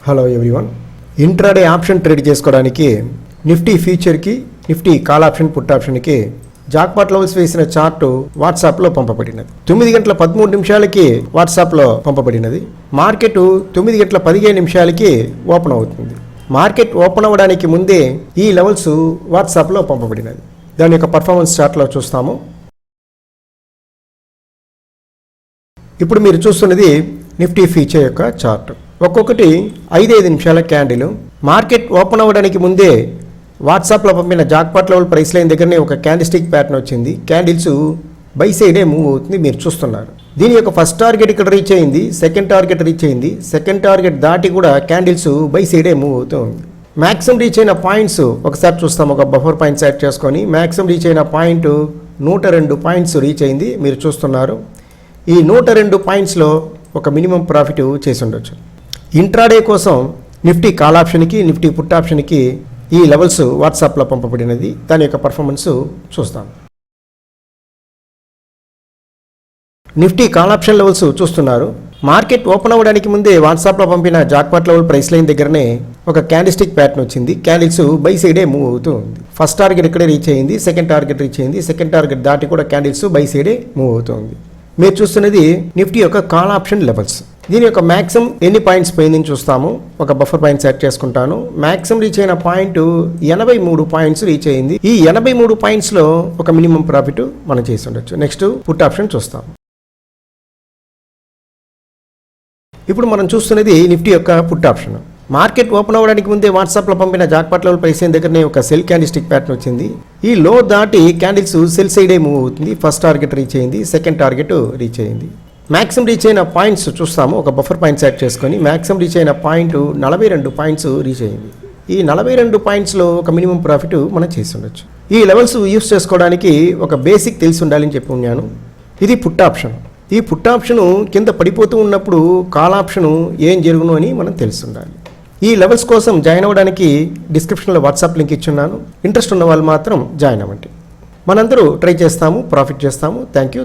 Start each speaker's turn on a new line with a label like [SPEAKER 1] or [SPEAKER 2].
[SPEAKER 1] Hello everyone. Intraday option trade చేసుకోవడానికి Nifty ఫ్యూచర్కి Nifty call option put ఆప్షన్కి jackpot levels వేసిన చార్టు వాట్సాప్లో పంపబడినది. 9 గంటల 13 నిమిషాలకి వాట్సాప్లో పంపబడినది. మార్కెట్ 9 గంటల 15 నిమిషాలకి ఓపెన్ అవుతుంది. మార్కెట్ ఓపెన్ అవ్వడానికి ముందే ఈ లెవెల్స్ వాట్సాప్లో పంపబడినది. దాని యొక్క పర్ఫార్మెన్స్ చార్ట్లో చూస్తాము. ఇప్పుడు మీరు చూస్తున్నది నిఫ్టీ ఫ్యూచర్ యొక్క చార్ట్. ఒక్కొక్కటి 5-5 నిమిషాల క్యాండిల్. మార్కెట్ ఓపెన్ అవ్వడానికి ముందే వాట్సాప్లో పంపిన జాక్పాట్ లెవెల్ ప్రైస్ లైన్ దగ్గరనే ఒక క్యాండిల్స్టిక్ ప్యాటర్న్ వచ్చింది. క్యాండిల్స్ బై సైడే మూవ్ అవుతుంది, మీరు చూస్తున్నారు. దీని యొక్క ఫస్ట్ టార్గెట్ ఇక్కడ రీచ్ అయింది, సెకండ్ టార్గెట్ రీచ్ అయింది. సెకండ్ టార్గెట్ దాటి కూడా క్యాండిల్స్ బై సైడే మూవ్ అవుతూ ఉంది. మ్యాక్సిమం రీచ్ అయిన పాయింట్స్ ఒకసారి చూస్తాం. ఒక బఫర్ పాయింట్స్ యాడ్ చేసుకొని మ్యాక్సిమం రీచ్ అయిన పాయింట్ 102 పాయింట్స్ రీచ్ అయింది, మీరు చూస్తున్నారు. ఈ 102 పాయింట్స్లో ఒక మినిమం ప్రాఫిట్ చేసి ఉండొచ్చు. ఇంట్రాడే కోసం నిఫ్టీ కాల్ ఆప్షన్కి నిఫ్టీ పుట్ ఆప్షన్కి ఈ లెవెల్స్ వాట్సాప్లో పంపబడినది. దాని యొక్క పర్ఫార్మెన్స్ చూస్తాం. నిఫ్టీ కాల్ ఆప్షన్ లెవెల్స్ చూస్తున్నారు. మార్కెట్ ఓపెన్ అవ్వడానికి ముందే వాట్సాప్లో పంపిన జాక్పాట్ లెవెల్ ప్రైస్ లైన్ దగ్గరనే ఒక క్యాండిల్స్టిక్ ప్యాటర్న్ వచ్చింది. క్యాండిల్స్ బై సైడే మూవ్ అవుతూ ఉంది. ఫస్ట్ టార్గెట్ ఇక్కడే రీచ్ అయింది, సెకండ్ టార్గెట్ రీచ్ అయింది. సెకండ్ టార్గెట్ దాటి కూడా క్యాండిల్స్ బై సైడే మూవ్ అవుతుంది. మీరు చూస్తున్నది నిఫ్టీ యొక్క కాల్ ఆప్షన్ లెవెల్స్. దీని యొక్క మ్యాక్సిమం ఎన్ని పాయింట్స్ పోయిందని చూస్తాము. ఒక బఫర్ పాయింట్స్ యాడ్ చేసుకుంటాను. మ్యాక్సిమం రీచ్ అయిన పాయింట్ 83 పాయింట్స్ రీచ్ అయింది. ఈ 83 పాయింట్స్లో ఒక మినిమం ప్రాఫిట్ మనం చేసి ఉండొచ్చు. నెక్స్ట్ పుట్ ఆప్షన్ చూస్తాం. ఇప్పుడు మనం చూస్తున్నది నిఫ్టీ యొక్క పుట్ ఆప్షన్. మార్కెట్ ఓపెన్ అవ్వడానికి ముందే వాట్సాప్లో పంపిన జాక్పాట్ లెవెల్ ప్రైస్ అయిన దగ్గరనే ఒక సెల్ క్యాండిల్స్టిక్ ప్యాటర్న్ వచ్చింది. ఈ లో దాటి క్యాండిల్స్ సెల్ సైడే మూవ్ అవుతుంది. ఫస్ట్ టార్గెట్ రీచ్ అయింది, సెకండ్ టార్గెట్ రీచ్ అయింది. మ్యాక్సిమం రీచ్ అయిన పాయింట్స్ చూస్తాము. ఒక బఫర్ పాయింట్స్ యాడ్ చేసుకొని మ్యాక్సిమం రీచ్ అయిన పాయింట్ 42 పాయింట్స్ రీచ్ అయింది. ఈ 42 పాయింట్స్లో ఒక మినిమం ప్రాఫిట్ మనం చేసి ఉండొచ్చు. ఈ లెవెల్స్ యూస్ చేసుకోవడానికి ఒక బేసిక్ తెలిసి ఉండాలని చెప్పి ఉన్నాను. ఇది పుట్ ఆప్షన్. ఈ పుట్ ఆప్షను కింద పడిపోతూ ఉన్నప్పుడు కాల్ ఆప్షను ఏం జరుగును అని మనం తెలిసి ఉండాలి. ఈ లెవెల్స్ కోసం జాయిన్ అవ్వడానికి డిస్క్రిప్షన్లో వాట్సాప్ లింక్ ఇచ్చున్నాను. ఇంట్రెస్ట్ ఉన్న వాళ్ళు మాత్రం జాయిన్ అవ్వండి. మనందరూ ట్రై చేస్తాము, ప్రాఫిట్ చేస్తాము. Thank you.